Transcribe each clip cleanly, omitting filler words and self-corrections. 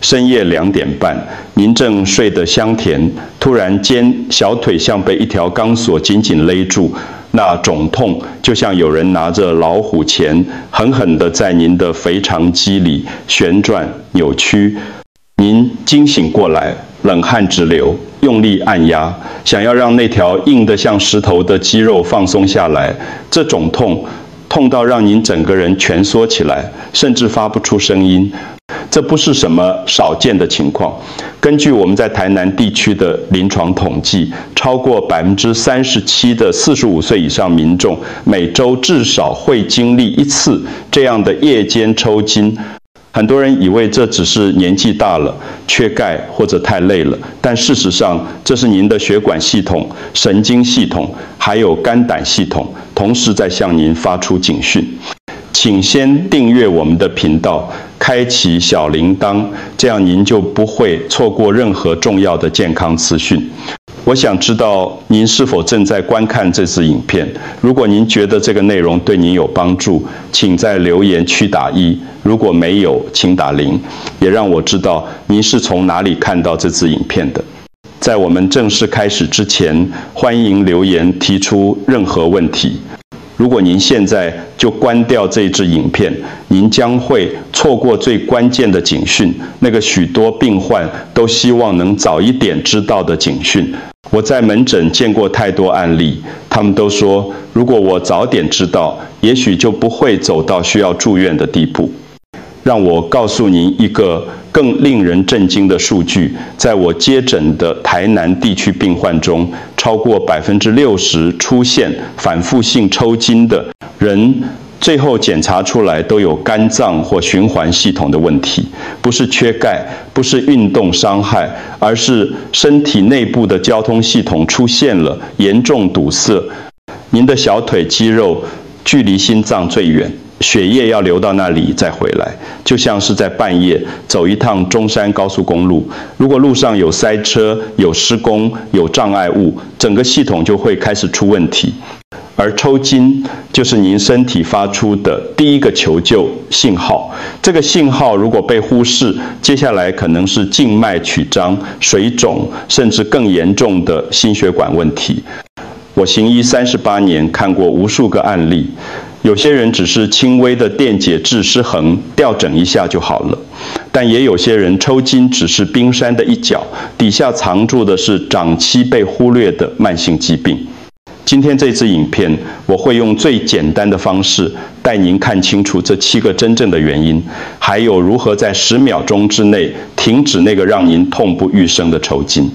深夜2点半，您正睡得香甜，突然间小腿像被一条钢索紧紧勒住，那肿痛就像有人拿着老虎钳，狠狠地在您的肥肠肌里旋转扭曲。您惊醒过来，冷汗直流，用力按压，想要让那条硬得像石头的肌肉放松下来。这种痛到让您整个人蜷缩起来，甚至发不出声音。这不是什么少见的情况。根据我们在台南地区的临床统计，超过37%的45岁以上民众每周至少会经历一次这样的夜间抽筋。很多人以为这只是年纪大了、缺钙或者太累了，但事实上，这是您的血管系统、神经系统还有肝胆系统同时在向您发出警讯。请先订阅我们的频道，开启小铃铛，这样您就不会错过任何重要的健康资讯。我想知道您是否正在观看这支影片。如果您觉得这个内容对您有帮助，请在留言区打1；如果没有，请打0，也让我知道您是从哪里看到这支影片的。在我们正式开始之前，欢迎留言提出任何问题。如果您现在就关掉这支影片，您将会错过最关键的警讯，那个许多病患都希望能早一点知道的警讯。我在门诊见过太多案例，他们都说，如果我早点知道，也许就不会走到需要住院的地步。让我告诉您一个更令人震惊的数据，在我接诊的台南地区病患中，超过60%出现反复性抽筋的人，最后检查出来都有肝脏或循环系统的问题，不是缺钙，不是运动伤害，而是身体内部的交通系统出现了严重堵塞。您的小腿肌肉距离心脏最远，血液要流到那里再回来，就像是在半夜走一趟中山高速公路，如果路上有塞车、有施工、有障碍物，整个系统就会开始出问题。而抽筋就是您身体发出的第一个求救信号，这个信号如果被忽视，接下来可能是静脉曲张、水肿，甚至更严重的心血管问题。我行医38年，看过无数个案例，有些人只是轻微的电解质失衡，调整一下就好了。但也有些人抽筋只是冰山的一角，底下藏住的是长期被忽略的慢性疾病。今天这支影片，我会用最简单的方式带您看清楚这7个真正的原因，还有如何在10秒钟之内停止那个让您痛不欲生的抽筋。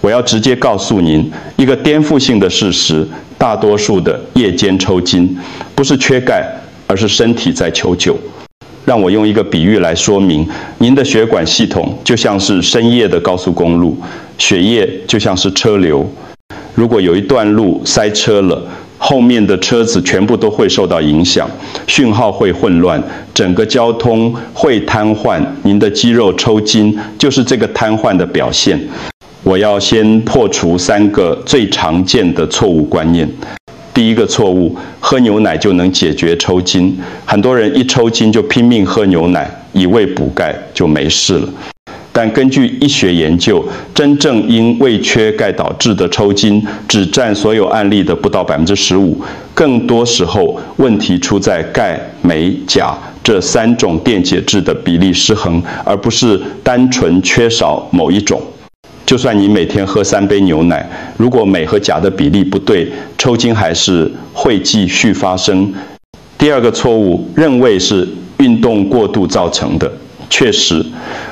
我要直接告诉您一个颠覆性的事实，大多数的夜间抽筋不是缺钙，而是身体在求救。让我用一个比喻来说明，您的血管系统就像是深夜的高速公路，血液就像是车流。如果有一段路塞车了，后面的车子全部都会受到影响，讯号会混乱，整个交通会瘫痪，您的肌肉抽筋就是这个瘫痪的表现。我要先破除3个最常见的错误观念。第一个错误，喝牛奶就能解决抽筋。很多人一抽筋就拼命喝牛奶，以为补钙就没事了。但根据医学研究，真正因胃缺钙导致的抽筋只占所有案例的不到15%，更多时候问题出在钙、镁、钾这3种电解质的比例失衡，而不是单纯缺少某一种。就算你每天喝3杯牛奶，如果镁和钾的比例不对，抽筋还是会继续发生。第二个错误，认为是运动过度造成的。确实，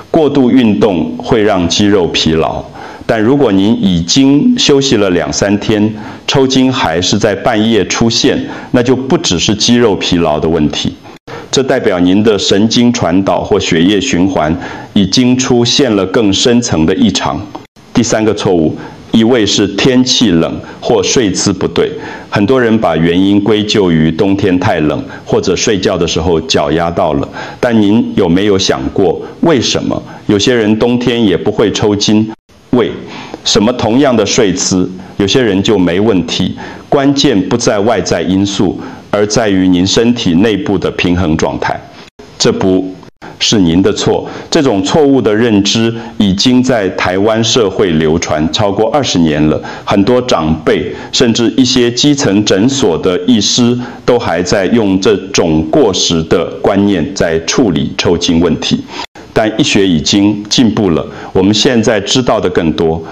过度运动会让肌肉疲劳，但如果您已经休息了2-3天，抽筋还是在半夜出现，那就不只是肌肉疲劳的问题，这代表您的神经传导或血液循环已经出现了更深层的异常。第3个错误，一味是天气冷或睡姿不对。很多人把原因归咎于冬天太冷，或者睡觉的时候脚压到了。但您有没有想过，为什么有些人冬天也不会抽筋？为什么同样的睡姿，有些人就没问题？关键不在外在因素，而在于您身体内部的平衡状态。这不是您的错。这种错误的认知已经在台湾社会流传超过20年了，很多长辈甚至一些基层诊所的医师都还在用这种过时的观念在处理抽筋问题。但医学已经进步了，我们现在知道的更多。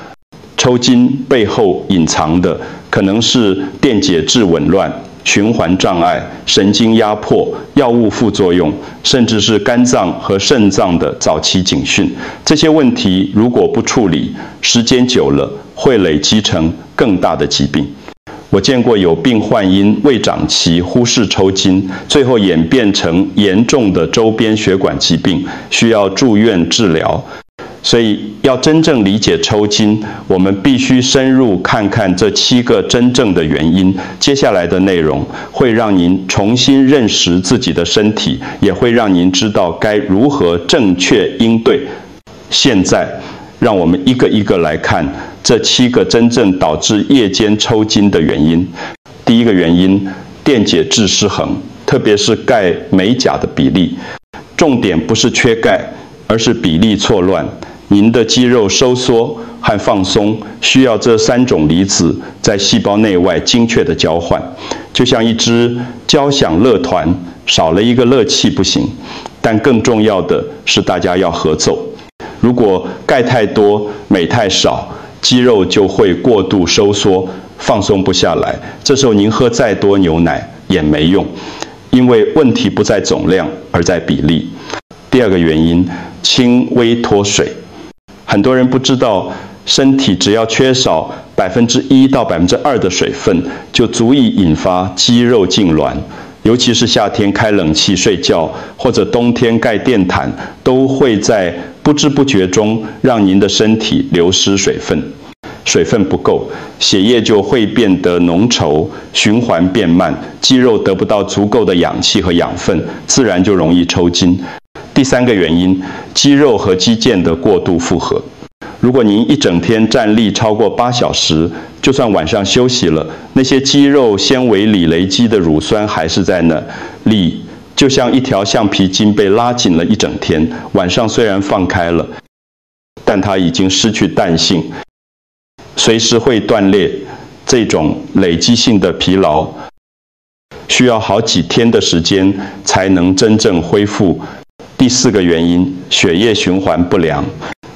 抽筋背后隐藏的可能是电解质紊乱、循环障碍、神经压迫、药物副作用，甚至是肝脏和肾脏的早期警讯。这些问题如果不处理，时间久了会累积成更大的疾病。我见过有病患因未长期忽视抽筋，最后演变成严重的周边血管疾病，需要住院治疗。所以要真正理解抽筋，我们必须深入看看这7个真正的原因。接下来的内容会让您重新认识自己的身体，也会让您知道该如何正确应对。现在让我们一个一个来看这7个真正导致夜间抽筋的原因。第一个原因，电解质失衡，特别是钙镁钾的比例。重点不是缺钙，而是比例错乱。您的肌肉收缩和放松需要这3种离子在细胞内外精确的交换，就像一支交响乐团，少了一个乐器不行。但更重要的是，大家要合奏。如果钙太多，镁太少，肌肉就会过度收缩，放松不下来。这时候您喝再多牛奶也没用，因为问题不在总量，而在比例。第二个原因，轻微脱水。很多人不知道，身体只要缺少1%到2%的水分，就足以引发肌肉痉挛。尤其是夏天开冷气睡觉，或者冬天盖电毯，都会在不知不觉中让您的身体流失水分。水分不够，血液就会变得浓稠，循环变慢，肌肉得不到足够的氧气和养分，自然就容易抽筋。第3个原因，肌肉和肌腱的过度负荷。如果您一整天站立超过8小时，就算晚上休息了，那些肌肉纤维里累积的乳酸还是在那里，就像一条橡皮筋被拉紧了一整天，晚上虽然放开了，但它已经失去弹性，随时会断裂。这种累积性的疲劳需要好几天的时间才能真正恢复。第4个原因，血液循环不良。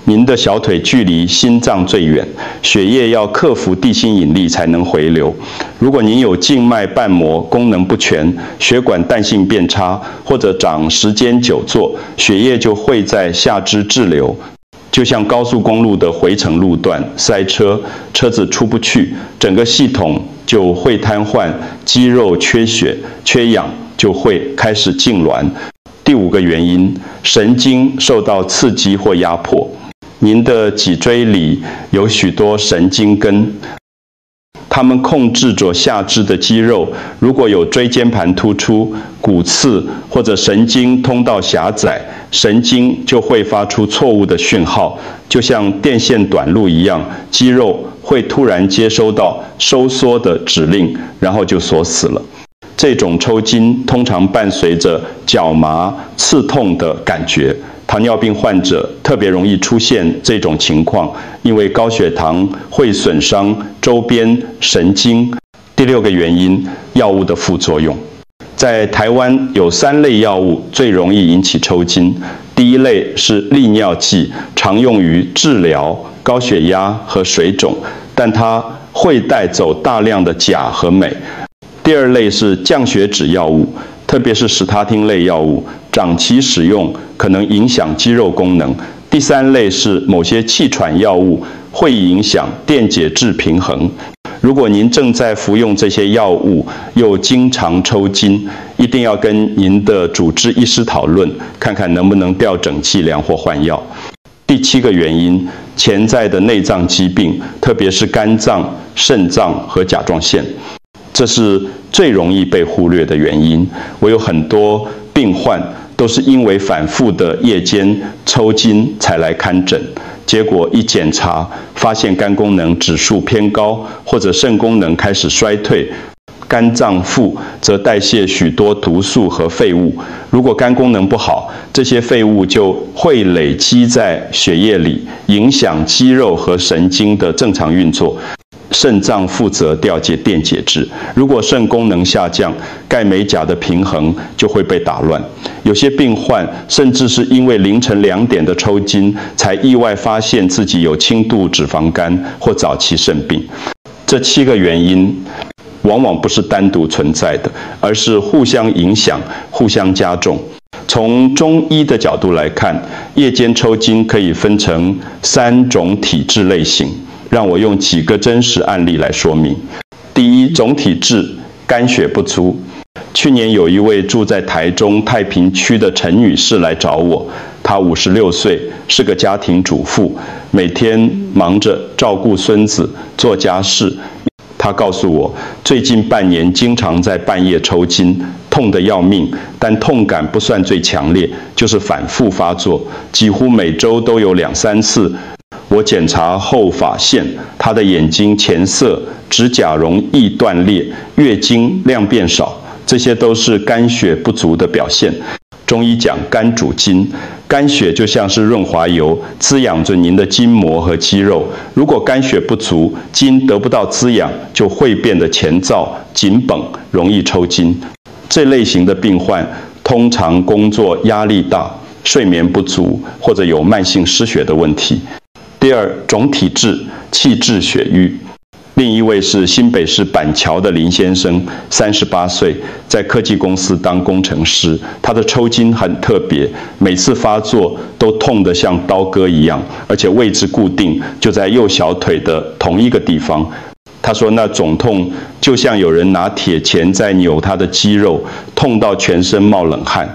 您的小腿距离心脏最远，血液要克服地心引力才能回流。如果您有静脉瓣膜功能不全，血管弹性变差，或者长时间久坐，血液就会在下肢滞留。就像高速公路的回程路段塞车，车子出不去，整个系统就会瘫痪，肌肉缺血、缺氧就会开始痉挛。第5个原因，神经受到刺激或压迫。您的脊椎里有许多神经根，它们控制着下肢的肌肉。如果有椎间盘突出、骨刺或者神经通道狭窄，神经就会发出错误的讯号，就像电线短路一样，肌肉会突然接收到收缩的指令，然后就锁死了。这种抽筋通常伴随着脚麻、刺痛的感觉。糖尿病患者特别容易出现这种情况，因为高血糖会损伤周边神经。第6个原因，药物的副作用。在台湾有3类药物最容易引起抽筋。第一类是利尿剂，常用于治疗高血压和水肿，但它会带走大量的钾和镁。第2类是降血脂药物，特别是史他汀类药物，长期使用可能影响肌肉功能。第3类是某些气喘药物，会影响电解质平衡。如果您正在服用这些药物，又经常抽筋，一定要跟您的主治医师讨论，看看能不能调整剂量或换药。第7个原因，潜在的内脏疾病，特别是肝脏、肾脏和甲状腺。这是最容易被忽略的原因。我有很多病患都是因为反复的夜间抽筋才来看诊，结果一检查发现肝功能指数偏高，或者肾功能开始衰退，肝脏腹则代谢许多毒素和废物。如果肝功能不好，这些废物就会累积在血液里，影响肌肉和神经的正常运作。肾脏负责调节电解质，如果肾功能下降，钙镁钾的平衡就会被打乱。有些病患甚至是因为凌晨2点的抽筋，才意外发现自己有轻度脂肪肝或早期肾病。这7个原因往往不是单独存在的，而是互相影响、互相加重。从中医的角度来看，夜间抽筋可以分成3种体质类型。让我用几个真实案例来说明。第一种体质，肝血不足。去年有一位住在台中太平区的陈女士来找我，她56岁，是个家庭主妇，每天忙着照顾孙子、做家事。她告诉我，最近半年经常在半夜抽筋，痛得要命，但痛感不算最强烈，就是反复发作，几乎每周都有2、3次。我检查后发现，她的眼睛前色、指甲容易断裂、月经量变少，这些都是肝血不足的表现。中医讲肝主筋，肝血就像是润滑油，滋养着您的筋膜和肌肉。如果肝血不足，筋得不到滋养，就会变得前躁、紧绷，容易抽筋。这类型的病患通常工作压力大、睡眠不足，或者有慢性失血的问题。第二种体质，气滞血瘀。另一位是新北市板桥的林先生，38岁，在科技公司当工程师。他的抽筋很特别，每次发作都痛得像刀割一样，而且位置固定，就在右小腿的同一个地方。他说那种痛就像有人拿铁钳在扭他的肌肉，痛到全身冒冷汗。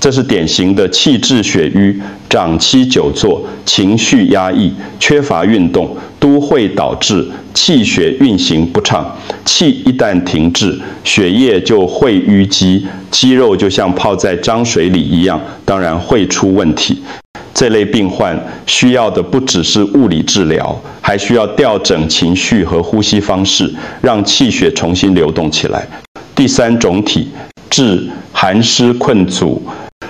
这是典型的气滞血瘀，长期久坐、情绪压抑、缺乏运动，都会导致气血运行不畅。气一旦停滞，血液就会淤积，肌肉就像泡在脏水里一样，当然会出问题。这类病患需要的不只是物理治疗，还需要调整情绪和呼吸方式，让气血重新流动起来。第三种体治寒湿困阻。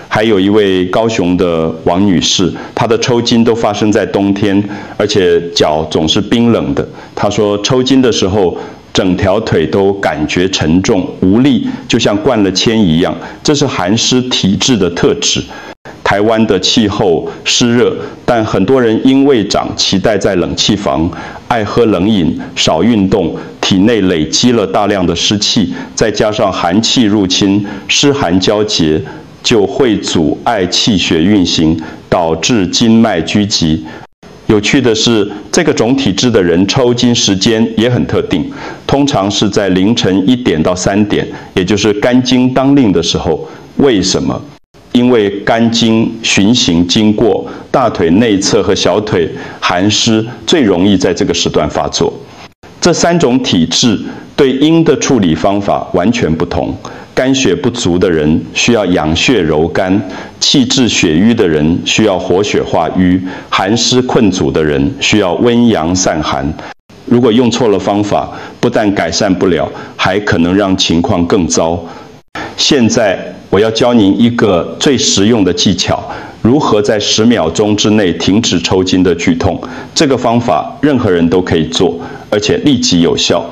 还有一位高雄的王女士，她的抽筋都发生在冬天，而且脚总是冰冷的。她说抽筋的时候，整条腿都感觉沉重无力，就像灌了铅一样，这是寒湿体质的特质。台湾的气候湿热，但很多人因为长期待在冷气房，爱喝冷饮，少运动，体内累积了大量的湿气，再加上寒气入侵，湿寒交结，就会阻碍气血运行，导致经脉拘急。有趣的是，这个种体质的人抽筋时间也很特定，通常是在凌晨1点到3点，也就是肝经当令的时候。为什么？因为肝经循行经过大腿内侧和小腿，寒湿最容易在这个时段发作。这3种体质对阴的处理方法完全不同。肝血不足的人需要养血柔肝，气滞血瘀的人需要活血化瘀，寒湿困阻的人需要温阳散寒。如果用错了方法，不但改善不了，还可能让情况更糟。现在我要教您一个最实用的技巧，如何在10秒钟之内停止抽筋的剧痛。这个方法任何人都可以做，而且立即有效。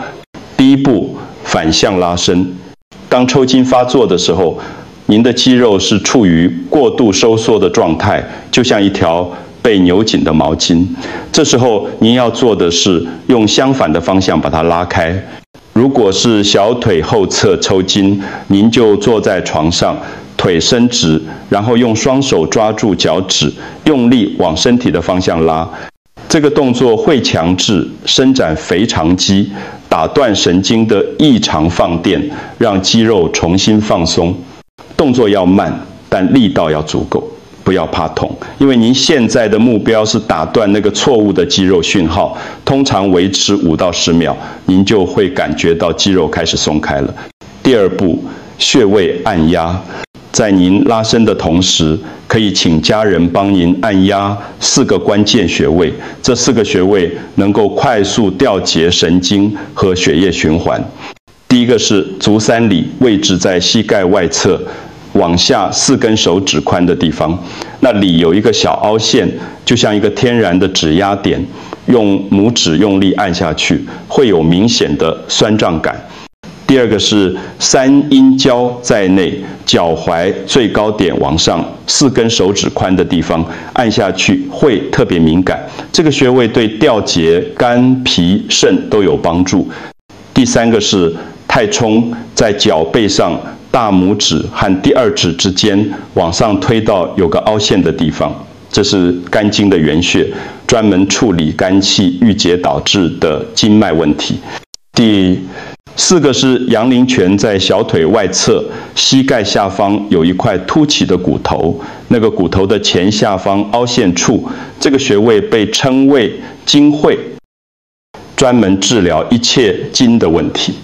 第一步，反向拉伸。当抽筋发作的时候，您的肌肉是处于过度收缩的状态，就像一条被扭紧的毛巾。这时候您要做的是用相反的方向把它拉开。如果是小腿后侧抽筋，您就坐在床上，腿伸直，然后用双手抓住脚趾，用力往身体的方向拉。这个动作会强制伸展腓肠肌，打断神经的异常放电，让肌肉重新放松。动作要慢，但力道要足够，不要怕痛，因为您现在的目标是打断那个错误的肌肉讯号。通常维持5到10秒，您就会感觉到肌肉开始松开了。第二步，穴位按压。在您拉伸的同时，可以请家人帮您按压4个关键穴位，这4个穴位能够快速调节神经和血液循环。第一个是足三里，位置在膝盖外侧，往下4根手指宽的地方。那里有一个小凹陷，就像一个天然的指压点，用拇指用力按下去，会有明显的酸胀感。第二个是3阴交在内，脚踝最高点往上4根手指宽的地方，按下去会特别敏感。这个穴位对调节肝、脾、肾都有帮助。第3个是太冲，在脚背上大拇指和第2指之间往上推到有个凹陷的地方，这是肝经的原穴，专门处理肝气郁结导致的经脉问题。第4个是阳陵泉，在小腿外侧膝盖下方有一块凸起的骨头，那个骨头的前下方凹陷处，这个穴位被称为经会，专门治疗一切经的问题。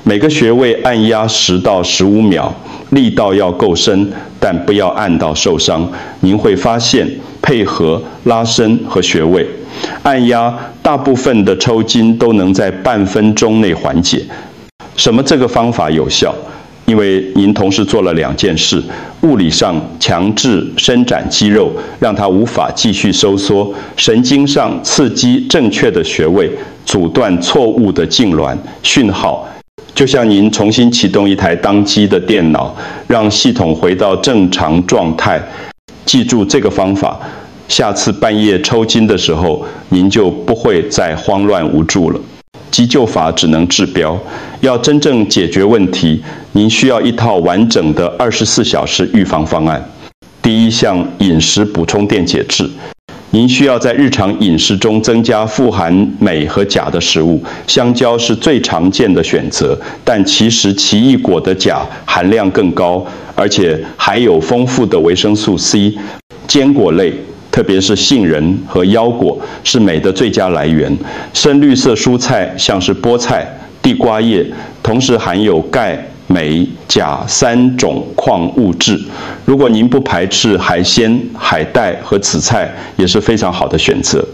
每个穴位按压10到15秒，力道要够深，但不要按到受伤。您会发现配合拉伸和穴位按压，大部分的抽筋都能在半分钟内缓解。什么这个方法有效？因为您同时做了2件事：物理上强制伸展肌肉，让它无法继续收缩；神经上刺激正确的穴位，阻断错误的痉挛讯号。就像您重新启动一台当机的电脑，让系统回到正常状态。记住这个方法，下次半夜抽筋的时候，您就不会再慌乱无助了。急救法只能治标，要真正解决问题，您需要一套完整的24小时预防方案。第一项，饮食补充电解质。您需要在日常饮食中增加富含镁和钾的食物，香蕉是最常见的选择，但其实奇异果的钾含量更高，而且还有丰富的维生素 C。坚果类，特别是杏仁和腰果，是镁的最佳来源。深绿色蔬菜像是菠菜、地瓜叶，同时含有钙、镁、钾3种矿物质。如果您不排斥海鲜、海带和紫菜，也是非常好的选择。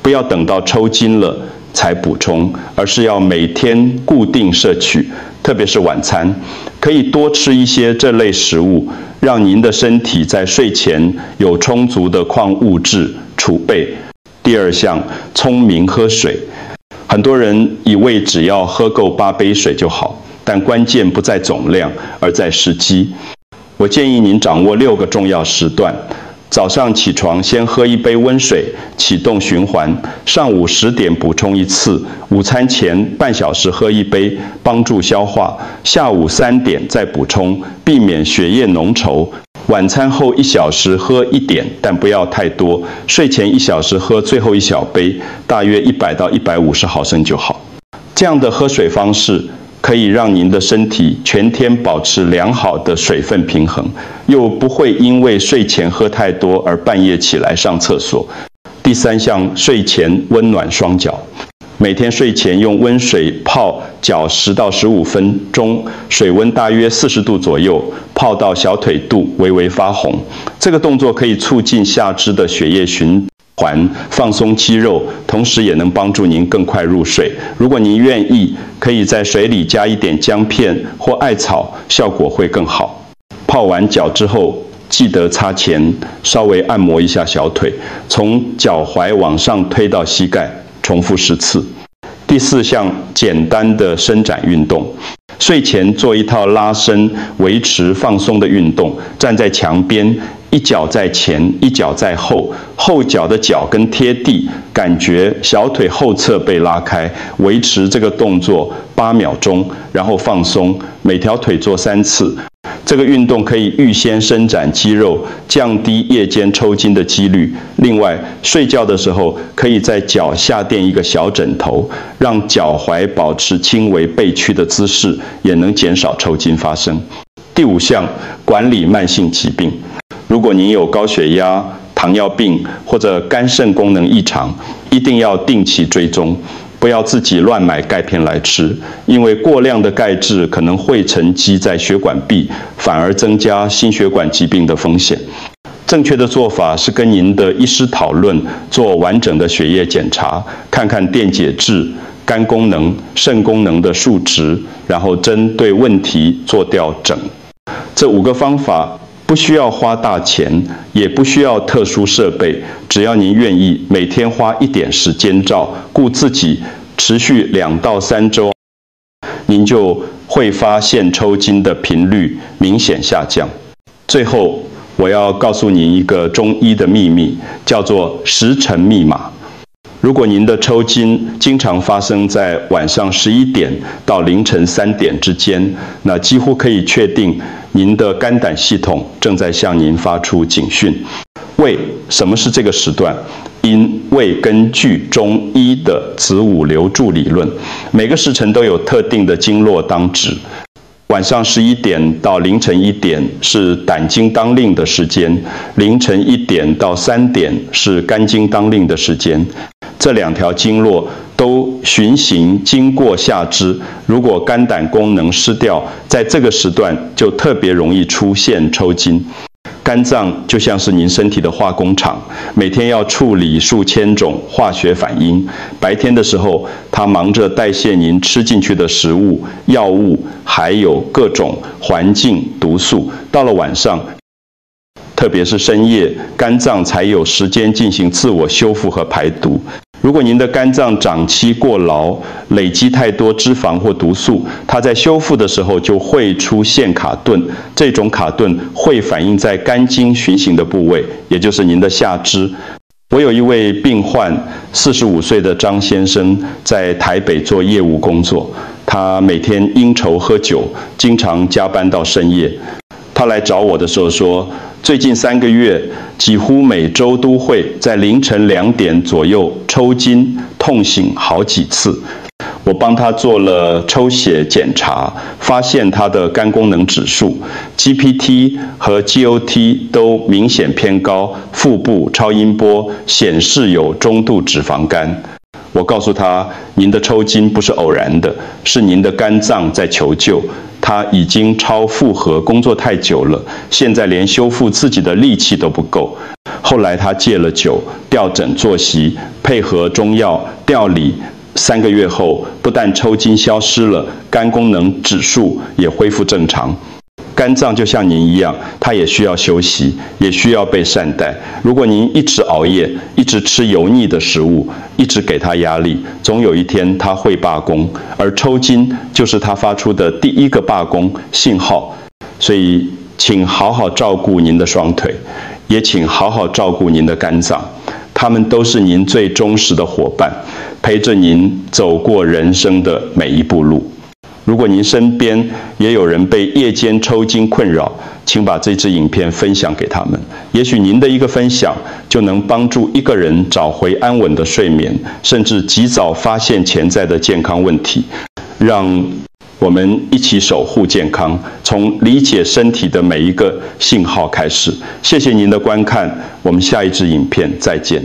不要等到抽筋了才补充，而是要每天固定摄取，特别是晚餐，可以多吃一些这类食物，让您的身体在睡前有充足的矿物质储备。第2项，聪明喝水。很多人以为只要喝够8杯水就好，但关键不在总量，而在时机。我建议您掌握6个重要时段：早上起床先喝1杯温水，启动循环；上午10点补充1次；午餐前半小时喝1杯，帮助消化；下午3点再补充，避免血液浓稠；晚餐后1小时喝1点，但不要太多；睡前1小时喝最后1小杯，大约100到150毫升就好。这样的喝水方式可以让您的身体全天保持良好的水分平衡，又不会因为睡前喝太多而半夜起来上厕所。第3项，睡前温暖双脚。每天睡前用温水泡脚10到15分钟，水温大约40度左右，泡到小腿肚微微发红。这个动作可以促进下肢的血液循环，放松肌肉，同时也能帮助您更快入睡。如果您愿意，可以在水里加一点姜片或艾草，效果会更好。泡完脚之后，记得擦前，稍微按摩一下小腿，从脚踝往上推到膝盖，重复10次。第4项，简单的伸展运动。睡前做一套拉伸、维持放松的运动，站在墙边，一脚在前，一脚在后，后脚的脚跟贴地，感觉小腿后侧被拉开，维持这个动作8秒钟，然后放松，每条腿做3次。这个运动可以预先伸展肌肉，降低夜间抽筋的几率。另外，睡觉的时候可以在脚下垫一个小枕头，让脚踝保持轻微背屈的姿势，也能减少抽筋发生。第5项，管理慢性疾病。如果您有高血压、糖尿病或者肝肾功能异常，一定要定期追踪。不要自己乱买钙片来吃，因为过量的钙质可能会沉积在血管壁，反而增加心血管疾病的风险。正确的做法是跟您的医师讨论，做完整的血液检查，看看电解质、肝功能、肾功能的数值，然后针对问题做调整。这5个方法不需要花大钱，也不需要特殊设备，只要您愿意每天花一点时间照顾自己，持续2到3周，您就会发现抽筋的频率明显下降。最后，我要告诉您一个中医的秘密，叫做时辰密码。如果您的抽筋经常发生在晚上11点到凌晨3点之间，那几乎可以确定您的肝胆系统正在向您发出警讯。为什么是这个时段？因为根据中医的子午流注理论，每个时辰都有特定的经络当值。晚上11点到凌晨1点是胆经当令的时间，凌晨1点到3点是肝经当令的时间。这2条经络都循行经过下肢，如果肝胆功能失调，在这个时段就特别容易出现抽筋。肝脏就像是您身体的化工厂，每天要处理数千种化学反应。白天的时候，它忙着代谢您吃进去的食物、药物，还有各种环境毒素。到了晚上，特别是深夜，肝脏才有时间进行自我修复和排毒。如果您的肝脏长期过劳，累积太多脂肪或毒素，它在修复的时候就会出现卡顿。这种卡顿会反映在肝经循行的部位，也就是您的下肢。我有一位病患，45岁的张先生，在台北做业务工作，他每天应酬喝酒，经常加班到深夜。他来找我的时候说，最近3个月，几乎每周都会在凌晨2点左右抽筋、痛醒好几次。我帮他做了抽血检查，发现他的肝功能指数 GPT 和 GOT 都明显偏高，腹部超音波显示有中度脂肪肝。我告诉他，您的抽筋不是偶然的，是您的肝脏在求救。他已经超负荷工作太久了，现在连修复自己的力气都不够。后来他戒了酒，调整作息，配合中药调理，3个月后，不但抽筋消失了，肝功能指数也恢复正常。肝脏就像您一样，它也需要休息，也需要被善待。如果您一直熬夜，一直吃油腻的食物，一直给它压力，总有一天它会罢工，而抽筋就是它发出的第一个罢工信号。所以，请好好照顾您的双腿，也请好好照顾您的肝脏，他们都是您最忠实的伙伴，陪着您走过人生的每一步路。如果您身边也有人被夜间抽筋困扰，请把这支影片分享给他们。也许您的一个分享就能帮助一个人找回安稳的睡眠，甚至及早发现潜在的健康问题。让我们一起守护健康，从理解身体的每一个信号开始。谢谢您的观看，我们下一支影片再见。